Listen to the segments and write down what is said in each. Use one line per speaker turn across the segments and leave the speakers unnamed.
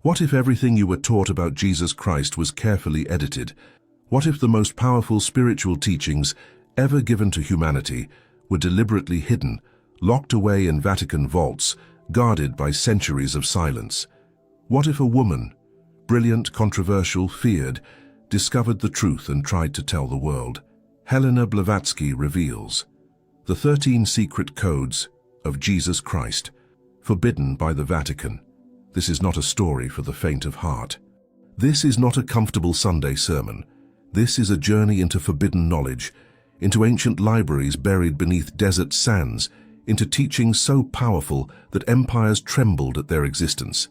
What if everything you were taught about Jesus Christ was carefully edited? What if the most powerful spiritual teachings ever given to humanity were deliberately hidden, locked away in Vatican vaults, guarded by centuries of silence? What if a woman, brilliant, controversial, feared, discovered the truth and tried to tell the world? Helena Blavatsky reveals the 13 secret codes of Jesus Christ, forbidden by the Vatican. This is not a story for the faint of heart. This is not a comfortable Sunday sermon. This is a journey into forbidden knowledge, into ancient libraries buried beneath desert sands, into teachings so powerful that empires trembled at their existence.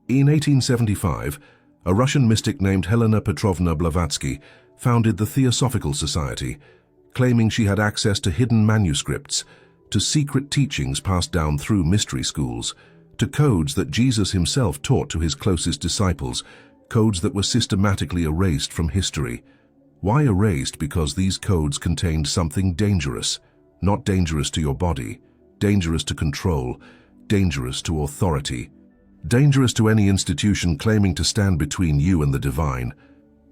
In 1875, a Russian mystic named Helena Petrovna Blavatsky founded the Theosophical Society, claiming she had access to hidden manuscripts, to secret teachings passed down through mystery schools, to codes that Jesus himself taught to his closest disciples, codes that were systematically erased from history. Why erased? Because these codes contained something dangerous, not dangerous to your body, dangerous to control, dangerous to authority, dangerous to any institution claiming to stand between you and the divine.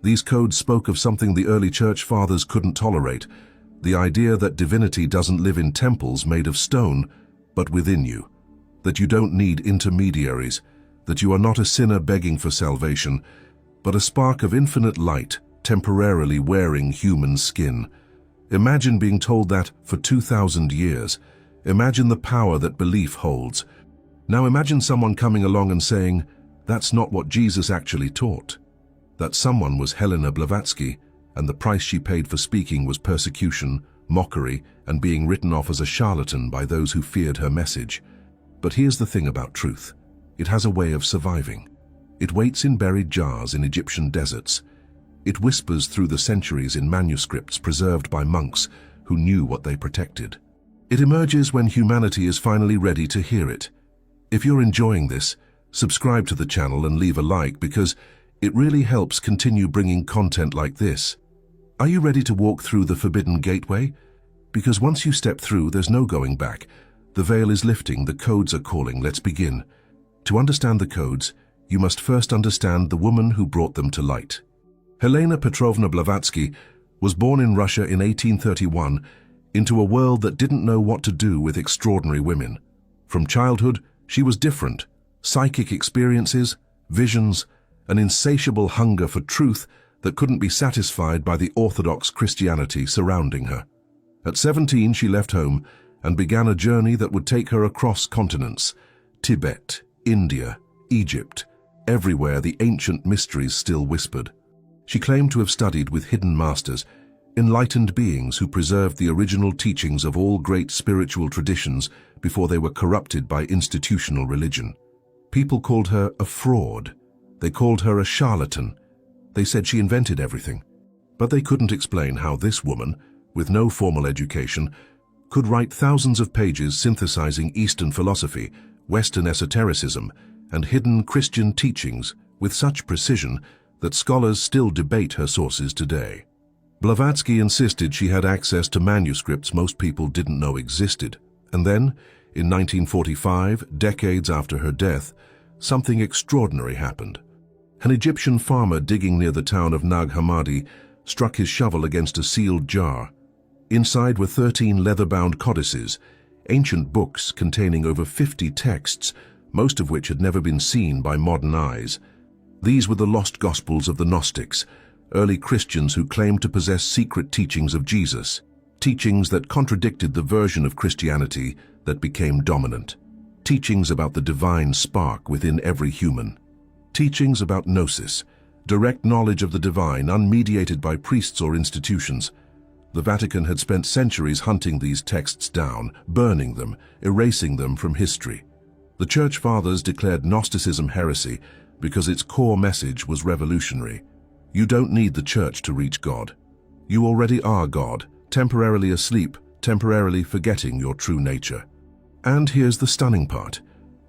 These codes spoke of something the early church fathers couldn't tolerate, the idea that divinity doesn't live in temples made of stone, but within you, that you don't need intermediaries, that you are not a sinner begging for salvation, but a spark of infinite light temporarily wearing human skin. Imagine being told that for 2,000 years. Imagine the power that belief holds. Now imagine someone coming along and saying, that's not what Jesus actually taught. That someone was Helena Blavatsky, and the price she paid for speaking was persecution, mockery, and being written off as a charlatan by those who feared her message. But here's the thing about truth. It has a way of surviving. It waits in buried jars in Egyptian deserts. It whispers through the centuries in manuscripts preserved by monks who knew what they protected. It emerges when humanity is finally ready to hear it. If you're enjoying this, subscribe to the channel and leave a like, because it really helps continue bringing content like this. Are you ready to walk through the forbidden gateway? Because once you step through, there's no going back. The veil is lifting, the codes are calling. Let's begin. To understand the codes, you must first understand the woman who brought them to light. Helena Petrovna Blavatsky was born in Russia in 1831 into a world that didn't know what to do with extraordinary women. From childhood, she was different. Psychic experiences, visions, an insatiable hunger for truth that couldn't be satisfied by the orthodox Christianity surrounding her. At 17, she left home and began a journey that would take her across continents: Tibet, India, Egypt, everywhere the ancient mysteries still whispered. She claimed to have studied with hidden masters, enlightened beings who preserved the original teachings of all great spiritual traditions before they were corrupted by institutional religion. People called her a fraud. They called her a charlatan. They said she invented everything. But they couldn't explain how this woman, with no formal education, could write thousands of pages synthesizing Eastern philosophy, Western esotericism, and hidden Christian teachings with such precision that scholars still debate her sources today. Blavatsky insisted she had access to manuscripts most people didn't know existed. And then, in 1945, decades after her death, something extraordinary happened. An Egyptian farmer digging near the town of Nag Hammadi struck his shovel against a sealed jar. Inside were 13 leather-bound codices, ancient books containing over 50 texts, most of which had never been seen by modern eyes. These were the lost Gospels of the Gnostics, early Christians who claimed to possess secret teachings of Jesus, teachings that contradicted the version of Christianity that became dominant, teachings about the divine spark within every human, teachings about gnosis, direct knowledge of the divine unmediated by priests or institutions. The Vatican had spent centuries hunting these texts down, burning them, erasing them from history. The Church Fathers declared Gnosticism heresy because its core message was revolutionary. You don't need the Church to reach God. You already are God, temporarily asleep, temporarily forgetting your true nature. And here's the stunning part.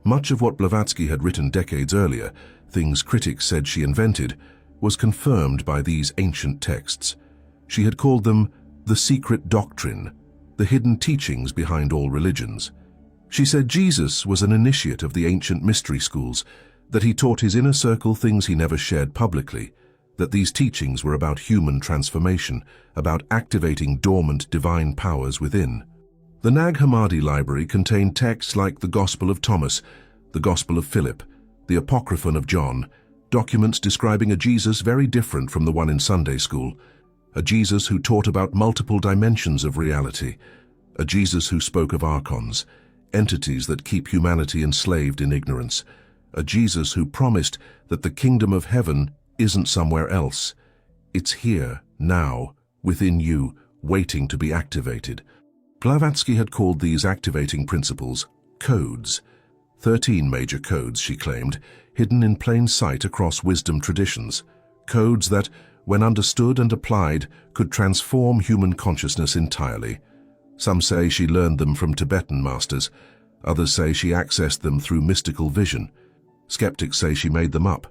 Much of what Blavatsky had written decades earlier, things critics said she invented, was confirmed by these ancient texts. She had called them the secret doctrine, the hidden teachings behind all religions. She said Jesus was an initiate of the ancient mystery schools, that he taught his inner circle things he never shared publicly, that these teachings were about human transformation, about activating dormant divine powers within. The Nag Hammadi library contained texts like the Gospel of Thomas, the Gospel of Philip, the Apocryphon of John, documents describing a Jesus very different from the one in Sunday school, a Jesus who taught about multiple dimensions of reality, a Jesus who spoke of archons, entities that keep humanity enslaved in ignorance, a Jesus who promised that the kingdom of heaven isn't somewhere else. It's here, now, within you, waiting to be activated. Blavatsky had called these activating principles codes. 13 major codes, she claimed, hidden in plain sight across wisdom traditions. Codes that, when understood and applied, could transform human consciousness entirely. Some say she learned them from Tibetan masters. Others say she accessed them through mystical vision. Skeptics say she made them up.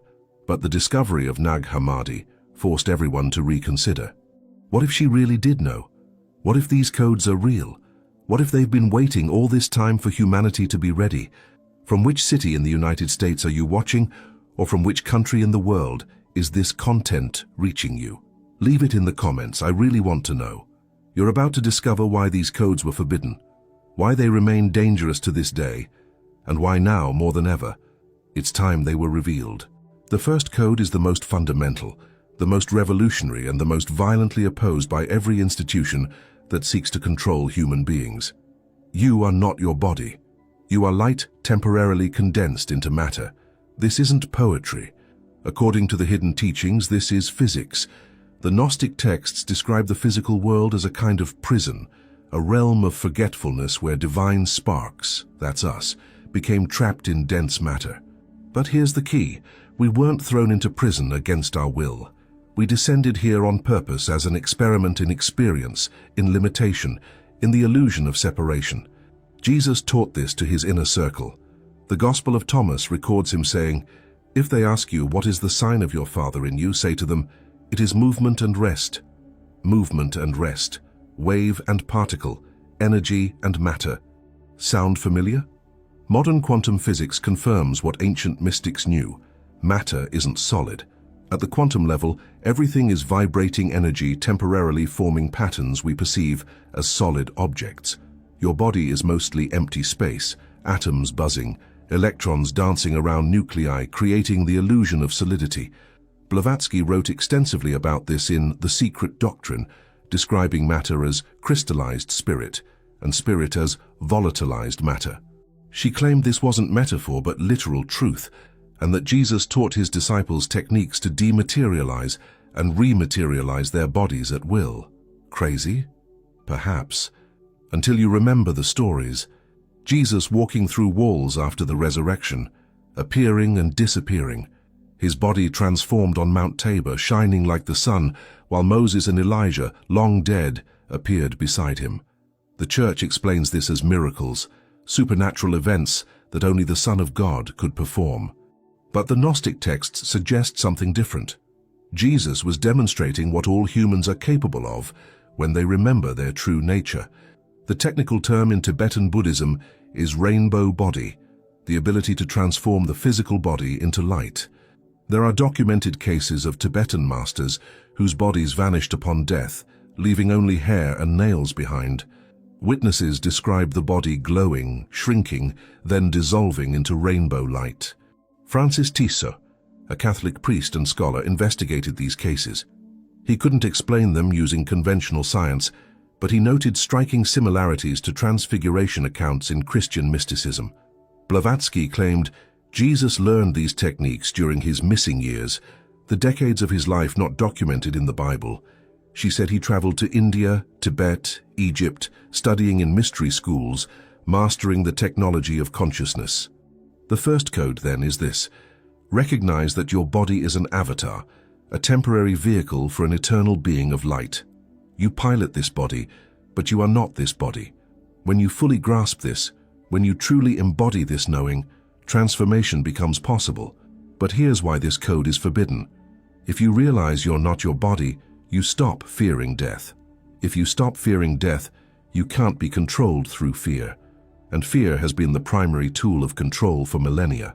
But the discovery of Nag Hammadi forced everyone to reconsider. What if she really did know? What if these codes are real? What if they've been waiting all this time for humanity to be ready? From which city in the United States are you watching, or from which country in the world is this content reaching you? Leave it in the comments, I really want to know. You're about to discover why these codes were forbidden, why they remain dangerous to this day, and why now, more than ever, it's time they were revealed. The first code is the most fundamental, the most revolutionary, and the most violently opposed by every institution that seeks to control human beings. You are not your body. You are light temporarily condensed into matter. This isn't poetry. According to the hidden teachings, this is physics. The Gnostic texts describe the physical world as a kind of prison, a realm of forgetfulness where divine sparks, that's us, became trapped in dense matter. But here's the key. We weren't thrown into prison against our will. We descended here on purpose as an experiment in experience, in limitation, in the illusion of separation. Jesus taught this to his inner circle. The Gospel of Thomas records him saying, "If they ask you, what is the sign of your Father in you, say to them, it is movement and rest. Movement and rest. Wave and particle. Energy and matter." Sound familiar? Modern quantum physics confirms what ancient mystics knew. Matter isn't solid. At the quantum level, everything is vibrating energy temporarily forming patterns we perceive as solid objects. Your body is mostly empty space, atoms buzzing, electrons dancing around nuclei, creating the illusion of solidity. Blavatsky wrote extensively about this in The Secret Doctrine, describing matter as crystallized spirit and spirit as volatilized matter. She claimed this wasn't metaphor but literal truth, and that Jesus taught his disciples techniques to dematerialize and rematerialize their bodies at will. Crazy? Perhaps. Until you remember the stories. Jesus walking through walls after the resurrection, appearing and disappearing, his body transformed on Mount Tabor, shining like the sun, while Moses and Elijah, long dead, appeared beside him. The Church explains this as miracles, supernatural events that only the Son of God could perform. But the Gnostic texts suggest something different. Jesus was demonstrating what all humans are capable of when they remember their true nature. The technical term in Tibetan Buddhism is rainbow body, the ability to transform the physical body into light. There are documented cases of Tibetan masters whose bodies vanished upon death, leaving only hair and nails behind. Witnesses describe the body glowing, shrinking, then dissolving into rainbow light. Francis Tissot, a Catholic priest and scholar, investigated these cases. He couldn't explain them using conventional science, but he noted striking similarities to transfiguration accounts in Christian mysticism. Blavatsky claimed Jesus learned these techniques during his missing years, the decades of his life not documented in the Bible. She said he traveled to India, Tibet, Egypt, studying in mystery schools, mastering the technology of consciousness. The first code, then, is this. Recognize that your body is an avatar, a temporary vehicle for an eternal being of light. You pilot this body, but you are not this body. When you fully grasp this, when you truly embody this knowing, transformation becomes possible. But here's why this code is forbidden. If you realize you're not your body, you stop fearing death. If you stop fearing death, you can't be controlled through fear. And fear has been the primary tool of control for millennia.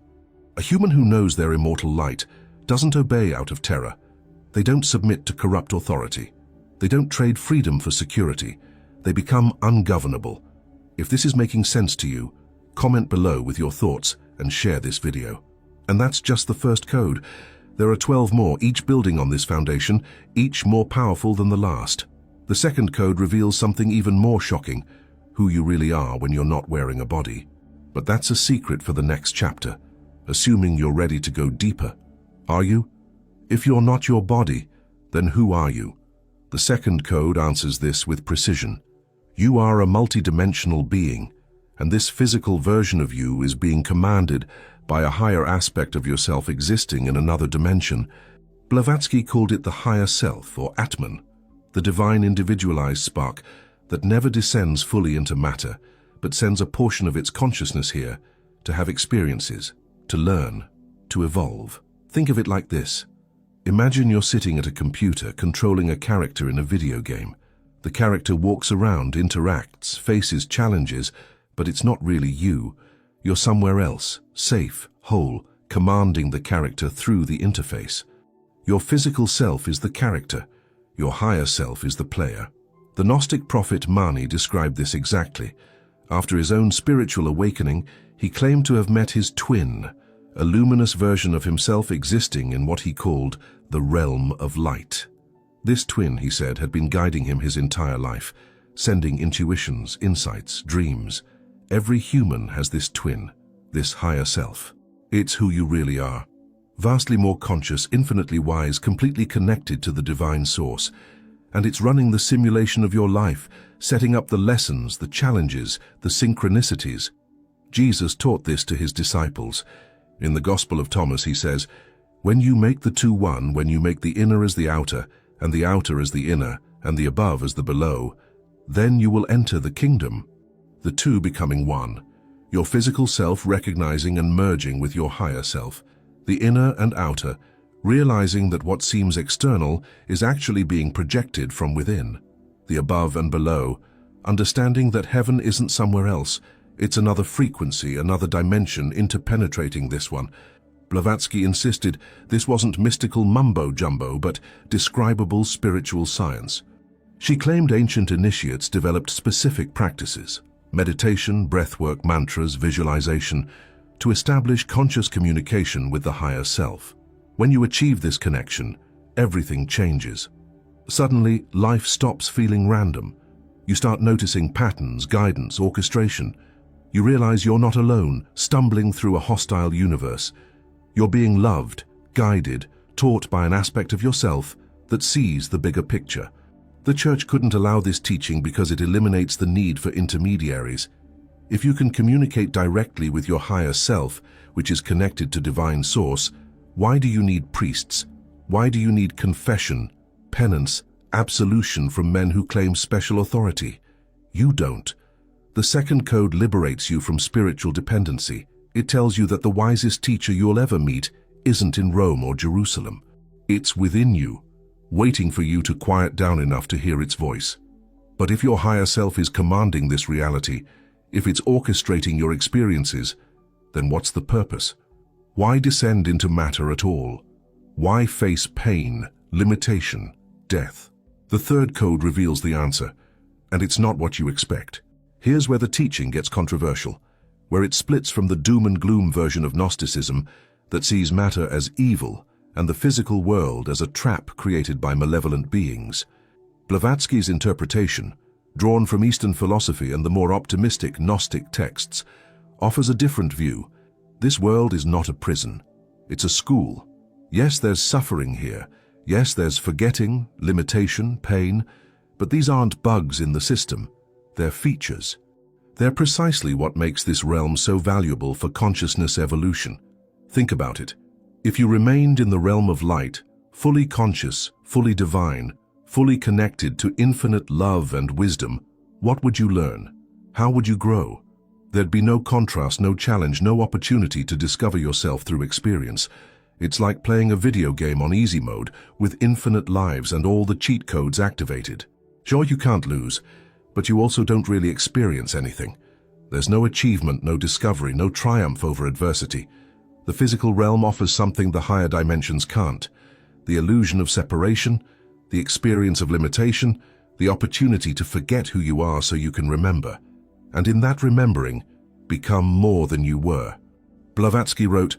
A human who knows their immortal light doesn't obey out of terror. They don't submit to corrupt authority. They don't trade freedom for security. They become ungovernable. If this is making sense to you, comment below with your thoughts and share this video. And that's just the first code. There are 12 more, each building on this foundation, each more powerful than the last. The second code reveals something even more shocking, who you really are when you're not wearing a body. But that's a secret for the next chapter, assuming you're ready to go deeper. Are you? If you're not your body, then who are you? The second code answers this with precision. You are a multidimensional being, and this physical version of you is being commanded by a higher aspect of yourself existing in another dimension. Blavatsky called it the higher self, or Atman, the divine individualized spark that never descends fully into matter, but sends a portion of its consciousness here to have experiences, to learn, to evolve. Think of it like this. Imagine you're sitting at a computer controlling a character in a video game. The character walks around, interacts, faces challenges, but it's not really you. You're somewhere else, safe, whole, commanding the character through the interface. Your physical self is the character. Your higher self is the player. The Gnostic prophet Mani described this exactly. After his own spiritual awakening, he claimed to have met his twin, a luminous version of himself existing in what he called the realm of light. This twin, he said, had been guiding him his entire life, sending intuitions, insights, dreams. Every human has this twin, this higher self. It's who you really are. Vastly more conscious, infinitely wise, completely connected to the divine source. And it's running the simulation of your life, setting up the lessons, the challenges, the synchronicities. Jesus taught this to his disciples. In the Gospel of Thomas, he says, "When you make the two one, when you make the inner as the outer, and the outer as the inner, and the above as the below, then you will enter the kingdom." The two becoming one. Your physical self recognizing and merging with your higher self. The inner and outer, realizing that what seems external is actually being projected from within. The above and below, understanding that heaven isn't somewhere else. It's another frequency, another dimension interpenetrating this one. Blavatsky insisted this wasn't mystical mumbo-jumbo, but describable spiritual science. She claimed ancient initiates developed specific practices, meditation, breathwork, mantras, visualization, to establish conscious communication with the higher self. When you achieve this connection, everything changes. Suddenly, life stops feeling random. You start noticing patterns, guidance, orchestration. You realize you're not alone, stumbling through a hostile universe. You're being loved, guided, taught by an aspect of yourself that sees the bigger picture. The Church couldn't allow this teaching because it eliminates the need for intermediaries. If you can communicate directly with your higher self, which is connected to divine source, why do you need priests? Why do you need confession, penance, absolution from men who claim special authority? You don't. The second code liberates you from spiritual dependency. It tells you that the wisest teacher you'll ever meet isn't in Rome or Jerusalem. It's within you, waiting for you to quiet down enough to hear its voice. But if your higher self is commanding this reality, if it's orchestrating your experiences, then what's the purpose? Why descend into matter at all? Why face pain, limitation, death? The third code reveals the answer, and it's not what you expect. Here's where the teaching gets controversial, where it splits from the doom and gloom version of Gnosticism that sees matter as evil and the physical world as a trap created by malevolent beings. Blavatsky's interpretation, drawn from Eastern philosophy and the more optimistic Gnostic texts, offers a different view. This world is not a prison. It's a school. Yes, there's suffering here. Yes, there's forgetting, limitation, pain, but these aren't bugs in the system. They're features. They're precisely what makes this realm so valuable for consciousness evolution. Think about it. If you remained in the realm of light, fully conscious, fully divine, fully connected to infinite love and wisdom, what would you learn? How would you grow? There'd be no contrast, no challenge, no opportunity to discover yourself through experience. It's like playing a video game on easy mode with infinite lives and all the cheat codes activated. Sure, you can't lose, but you also don't really experience anything. There's no achievement, no discovery, no triumph over adversity. The physical realm offers something the higher dimensions can't: the illusion of separation, the experience of limitation, the opportunity to forget who you are so you can remember, and in that remembering, become more than you were. Blavatsky wrote,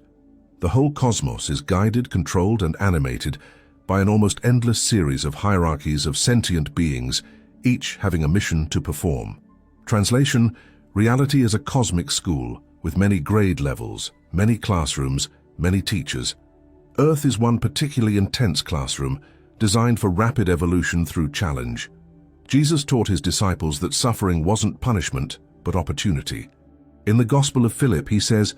"The whole cosmos is guided, controlled, and animated by an almost endless series of hierarchies of sentient beings, each having a mission to perform." Translation: reality is a cosmic school with many grade levels, many classrooms, many teachers. Earth is one particularly intense classroom, designed for rapid evolution through challenge. Jesus taught his disciples that suffering wasn't punishment, but opportunity. In the Gospel of Philip, he says,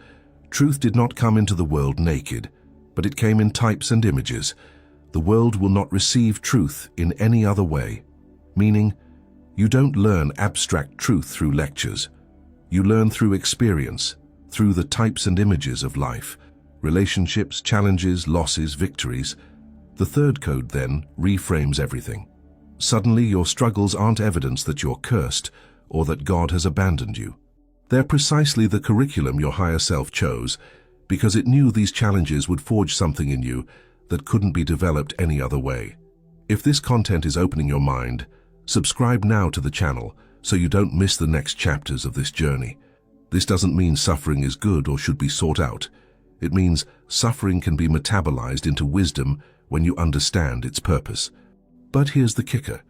"Truth did not come into the world naked, but it came in types and images. The world will not receive truth in any other way." Meaning, you don't learn abstract truth through lectures. You learn through experience, through the types and images of life, relationships, challenges, losses, victories. The third code, then, reframes everything. Suddenly, your struggles aren't evidence that you're cursed or that God has abandoned you. They're precisely the curriculum your higher self chose, because it knew these challenges would forge something in you that couldn't be developed any other way. If this content is opening your mind, subscribe now to the channel so you don't miss the next chapters of this journey. This doesn't mean suffering is good or should be sought out. It means suffering can be metabolized into wisdom when you understand its purpose. But here's the kicker.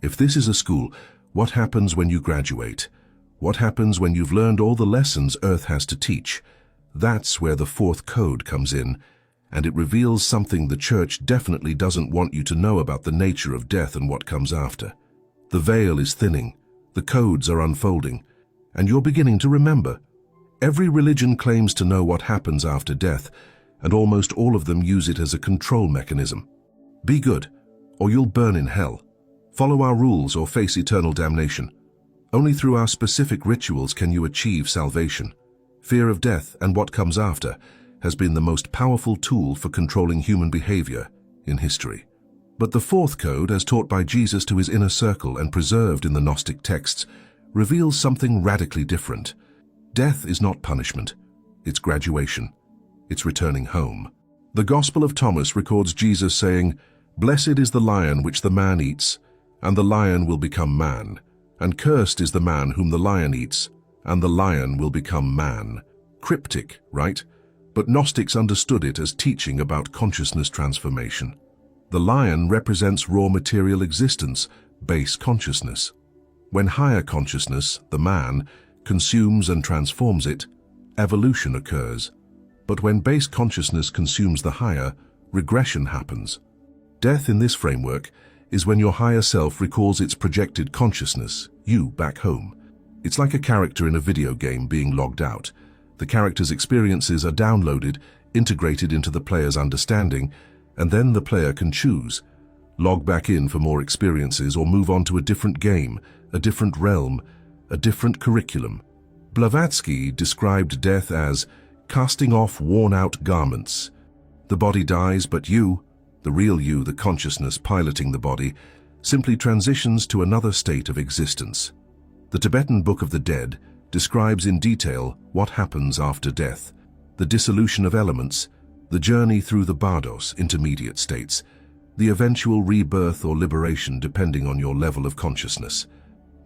If this is a school, what happens when you graduate? What happens when you've learned all the lessons Earth has to teach? That's where the fourth code comes in, and it reveals something the Church definitely doesn't want you to know about the nature of death and what comes after. The veil is thinning, the codes are unfolding, and you're beginning to remember. Every religion claims to know what happens after death, and almost all of them use it as a control mechanism. Be good, or you'll burn in hell. Follow our rules or face eternal damnation. Only through our specific rituals can you achieve salvation. Fear of death and what comes after has been the most powerful tool for controlling human behavior in history. But the fourth code, as taught by Jesus to his inner circle and preserved in the Gnostic texts, reveals something radically different. Death is not punishment, it's graduation. It's returning home. The Gospel of Thomas records Jesus saying, "Blessed is the lion which the man eats, and the lion will become man. And cursed is the man whom the lion eats, and the lion will become man." Cryptic, right? But Gnostics understood it as teaching about consciousness transformation. The lion represents raw material existence, base consciousness. When higher consciousness, the man, consumes and transforms it, evolution occurs. But when base consciousness consumes the higher, regression happens. Death in this framework is when your higher self recalls its projected consciousness, you back home. It's like a character in a video game being logged out. The character's experiences are downloaded, integrated into the player's understanding, and then the player can choose. Log back in for more experiences or move on to a different game, a different realm, a different curriculum. Blavatsky described death as casting off worn-out garments. The body dies, but you, the real you, the consciousness piloting the body, simply transitions to another state of existence. The Tibetan Book of the Dead describes in detail what happens after death, the dissolution of elements, the journey through the bardos, intermediate states, the eventual rebirth or liberation depending on your level of consciousness.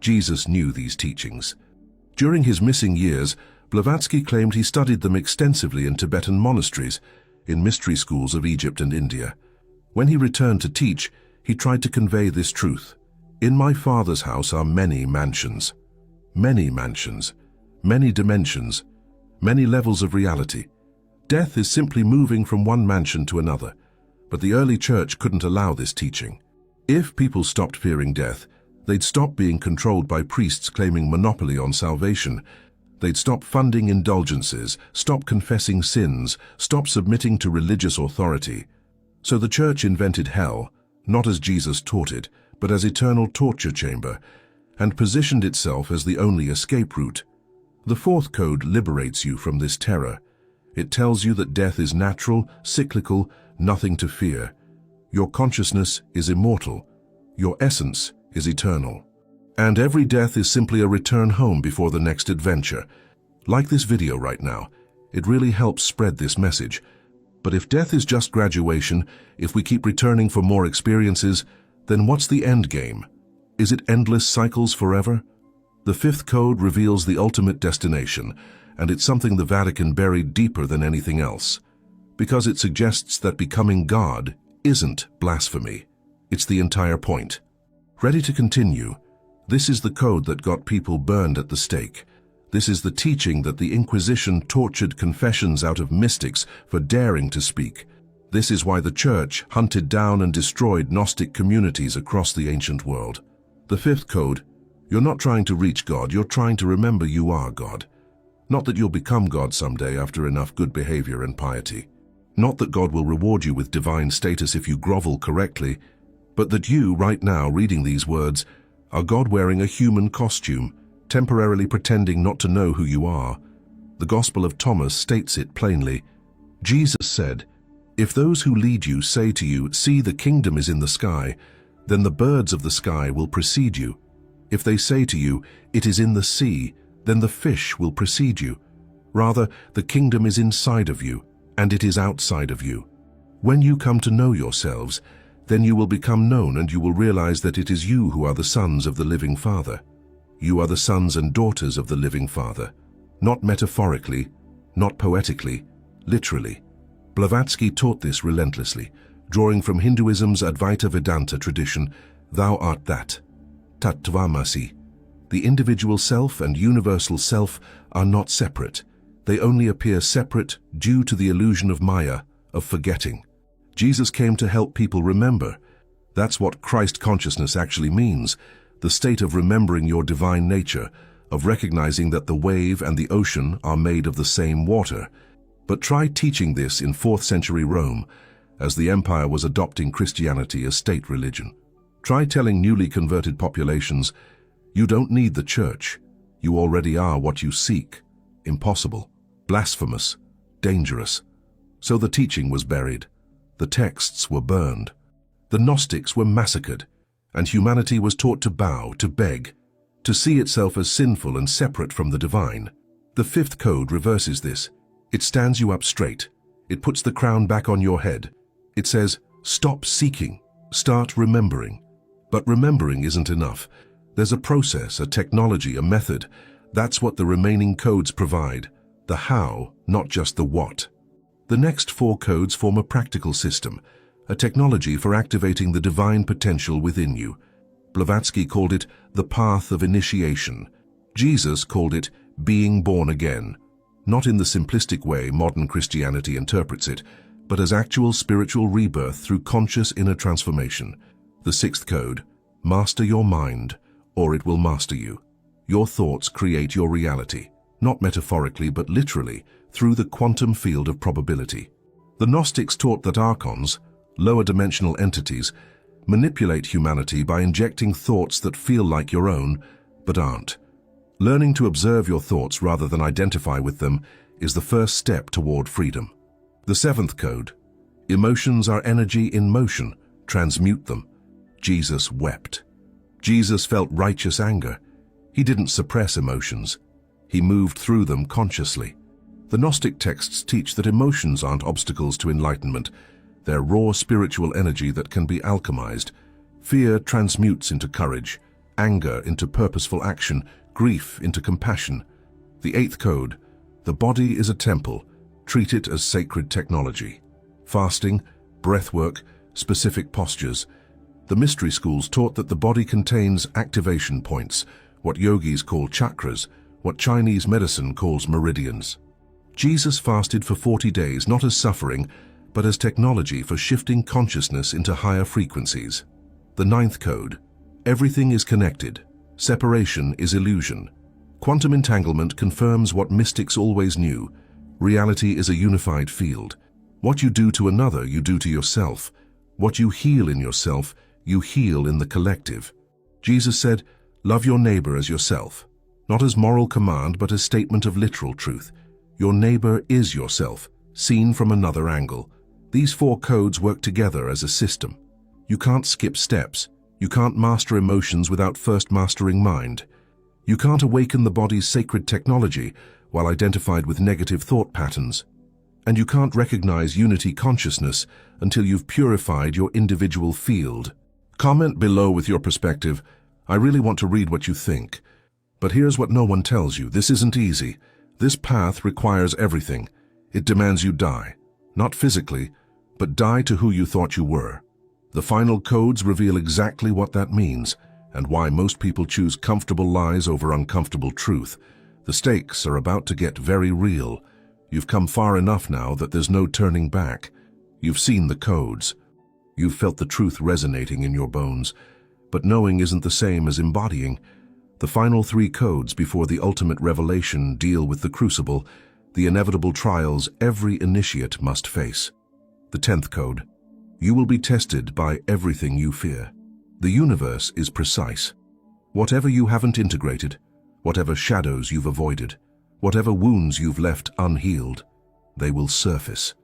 Jesus knew these teachings. During his missing years, Blavatsky claimed he studied them extensively in Tibetan monasteries, in mystery schools of Egypt and India. When he returned to teach, he tried to convey this truth. In my Father's house are many mansions, many dimensions, many levels of reality. Death is simply moving from one mansion to another, but the early church couldn't allow this teaching. If people stopped fearing death, they'd stop being controlled by priests claiming monopoly on salvation. They'd stop funding indulgences, stop confessing sins, stop submitting to religious authority. So the church invented hell, not as Jesus taught it, but as eternal torture chamber, and positioned itself as the only escape route. The fourth code liberates you from this terror. It tells you that death is natural, cyclical, nothing to fear. Your consciousness is immortal. Your essence is eternal. And every death is simply a return home before the next adventure. Like this video right now, It really helps spread this message. But if death is just graduation, if we keep returning for more experiences, then what's the end game? Is it endless cycles forever? The fifth code reveals the ultimate destination, and it's something the Vatican buried deeper than anything else, because it suggests that becoming God isn't blasphemy. It's the entire point. Ready to continue? This is the code that got people burned at the stake. This is the teaching that the Inquisition tortured confessions out of mystics for daring to speak. This is why the Church hunted down and destroyed Gnostic communities across the ancient world. The fifth code: you're not trying to reach God, you're trying to remember you are God. Not that you'll become God someday after enough good behavior and piety. Not that God will reward you with divine status if you grovel correctly, but that you, right now, reading these words, are God wearing a human costume, temporarily pretending not to know who you are. The Gospel of Thomas states it plainly. Jesus said, "If those who lead you say to you, 'See, the kingdom is in the sky,' then the birds of the sky will precede you. If they say to you, 'It is in the sea,' then the fish will precede you. Rather, the kingdom is inside of you, and it is outside of you. When you come to know yourselves, then you will become known, and you will realize that it is you who are the sons of the living Father. You are the sons and daughters of the living Father. Not metaphorically, not poetically, literally." Blavatsky taught this relentlessly, drawing from Hinduism's Advaita Vedanta tradition, "Thou art that." Tattvamasi. The individual self and universal self are not separate. They only appear separate due to the illusion of Maya, of forgetting. Jesus came to help people remember. That's what Christ consciousness actually means, the state of remembering your divine nature, of recognizing that the wave and the ocean are made of the same water. But try teaching this in 4th century Rome, as the empire was adopting Christianity as state religion. Try telling newly converted populations, "You don't need the church. You already are what you seek." Impossible, blasphemous, dangerous. So the teaching was buried. The texts were burned. The Gnostics were massacred, and humanity was taught to bow, to beg, to see itself as sinful and separate from the divine. The fifth code reverses this. It stands you up straight. It puts the crown back on your head. It says, stop seeking, start remembering. But remembering isn't enough. There's a process, a technology, a method. That's what the remaining codes provide. The how, not just the what. The next 4 codes form a practical system, a technology for activating the divine potential within you. Blavatsky called it the path of initiation. Jesus called it being born again, not in the simplistic way modern Christianity interprets it, but as actual spiritual rebirth through conscious inner transformation. The 6th code: master your mind, or it will master you. Your thoughts create your reality, not metaphorically but literally, through the quantum field of probability. The Gnostics taught that archons, lower dimensional entities, manipulate humanity by injecting thoughts that feel like your own, but aren't. Learning to observe your thoughts rather than identify with them is the first step toward freedom. The 7th code: emotions are energy in motion, transmute them. Jesus wept. Jesus felt righteous anger. He didn't suppress emotions. He moved through them consciously. The Gnostic texts teach that emotions aren't obstacles to enlightenment. They're raw spiritual energy that can be alchemized. Fear transmutes into courage, anger into purposeful action, grief into compassion. The 8th code: the body is a temple. Treat it as sacred technology. Fasting, breathwork, specific postures. The mystery schools taught that the body contains activation points, what yogis call chakras, what Chinese medicine calls meridians. Jesus fasted for 40 days, not as suffering, but as technology for shifting consciousness into higher frequencies. The 9th code: everything is connected. Separation is illusion. Quantum entanglement confirms what mystics always knew. Reality is a unified field. What you do to another, you do to yourself. What you heal in yourself, you heal in the collective. Jesus said, love your neighbor as yourself, not as moral command, but as statement of literal truth. Your neighbor is yourself, seen from another angle. These 4 codes work together as a system. You can't skip steps. You can't master emotions without first mastering mind. You can't awaken the body's sacred technology while identified with negative thought patterns. And you can't recognize unity consciousness until you've purified your individual field. Comment below with your perspective. I really want to read what you think. But here's what no one tells you. This isn't easy. This path requires everything. It demands you die. Not physically, but die to who you thought you were. The final codes reveal exactly what that means and why most people choose comfortable lies over uncomfortable truth. The stakes are about to get very real. You've come far enough now that there's no turning back. You've seen the codes. You've felt the truth resonating in your bones. But knowing isn't the same as embodying. The final 3 codes before the ultimate revelation deal with the crucible, the inevitable trials every initiate must face. The 10th code. You will be tested by everything you fear. The universe is precise. Whatever you haven't integrated, whatever shadows you've avoided, whatever wounds you've left unhealed, they will surface.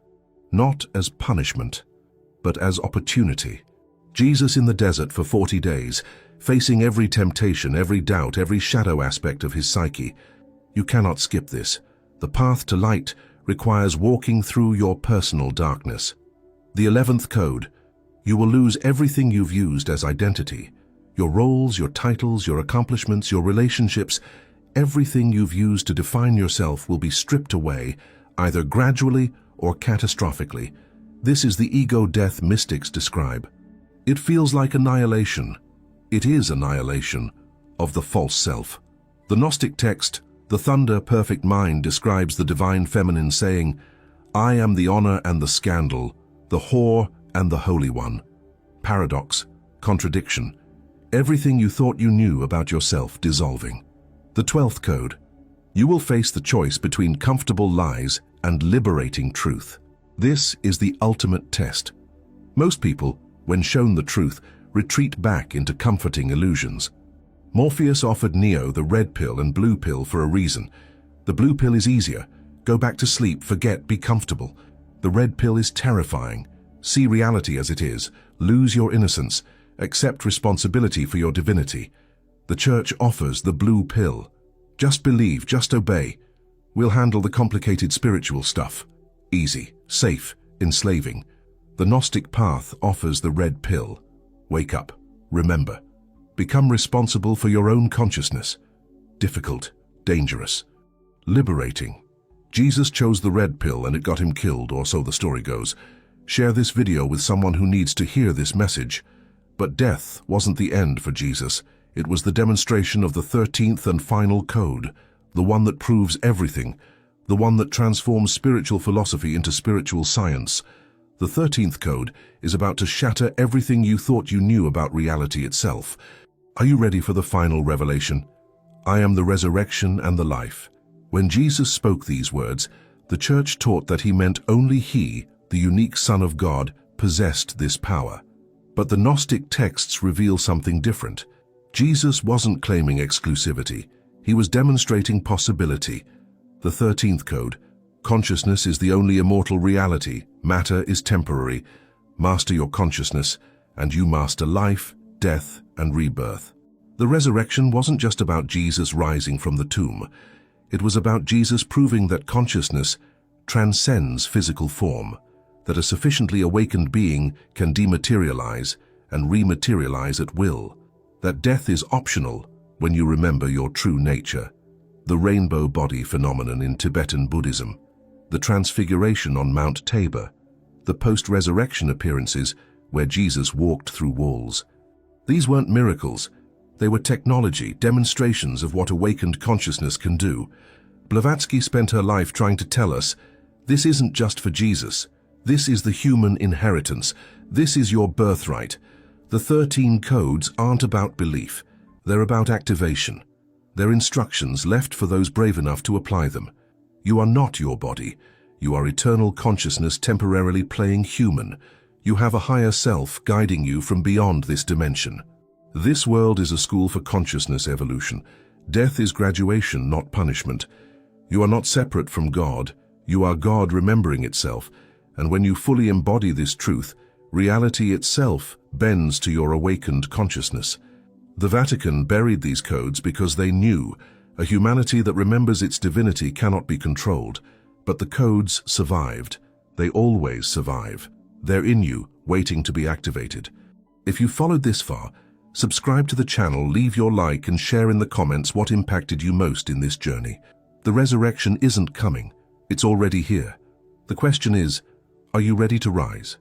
Not as punishment, but as opportunity. Jesus in the desert for 40 days, facing every temptation, every doubt, every shadow aspect of his psyche. You cannot skip this. The path to light requires walking through your personal darkness. The 11th code. You will lose everything you've used as identity. Your roles, your titles, your accomplishments, your relationships, everything you've used to define yourself will be stripped away, either gradually or catastrophically. This is the ego death mystics describe. It feels like annihilation. It is annihilation of the false self. The Gnostic text, the Thunder Perfect Mind, describes the divine feminine saying, I am the honor and the scandal, the whore and the holy one. Paradox, contradiction, everything you thought you knew about yourself dissolving. The 12th code. You will face the choice between comfortable lies and liberating truth. This is the ultimate test. Most people, when shown the truth, retreat back into comforting illusions. Morpheus offered Neo the red pill and blue pill for a reason. The blue pill is easier. Go back to sleep, forget, be comfortable. The red pill is terrifying. See reality as it is. Lose your innocence. Accept responsibility for your divinity. The Church offers the blue pill. Just believe, just obey. We'll handle the complicated spiritual stuff. Easy, safe, enslaving. The Gnostic path offers the red pill. Wake up. Remember. Become responsible for your own consciousness. Difficult, dangerous, liberating. Jesus chose the red pill and it got him killed, or so the story goes. Share this video with someone who needs to hear this message. But death wasn't the end for Jesus. It was the demonstration of the 13th and final code, the one that proves everything, the one that transforms spiritual philosophy into spiritual science. The 13th code is about to shatter everything you thought you knew about reality itself. Are you ready for the final revelation? I am the resurrection and the life. When Jesus spoke these words, the Church taught that he meant only he, the unique Son of God, possessed this power. But the Gnostic texts reveal something different. Jesus wasn't claiming exclusivity. He was demonstrating possibility. The 13th code. Consciousness is the only immortal reality. Matter is temporary. Master your consciousness, and you master life, death, and rebirth. The resurrection wasn't just about Jesus rising from the tomb. It was about Jesus proving that consciousness transcends physical form, that a sufficiently awakened being can dematerialize and rematerialize at will, that death is optional when you remember your true nature. The rainbow body phenomenon in Tibetan Buddhism, the transfiguration on Mount Tabor, the post-resurrection appearances where Jesus walked through walls. These weren't miracles. They were technology, demonstrations of what awakened consciousness can do. Blavatsky spent her life trying to tell us, this isn't just for Jesus. This is the human inheritance. This is your birthright. The 13 codes aren't about belief. They're about activation. They're instructions left for those brave enough to apply them. You are not your body. You are eternal consciousness temporarily playing human. You have a higher self guiding you from beyond this dimension. This world is a school for consciousness evolution. Death is graduation, not punishment. You are not separate from God. You are God remembering itself. And when you fully embody this truth, reality itself bends to your awakened consciousness. The Vatican buried these codes because they knew A humanity that remembers its divinity cannot be controlled, but the codes survived. They always survive. They're in you, waiting to be activated. If you followed this far, subscribe to the channel, leave your like and share in the comments what impacted you most in this journey. The resurrection isn't coming. It's already here. The question is, are you ready to rise?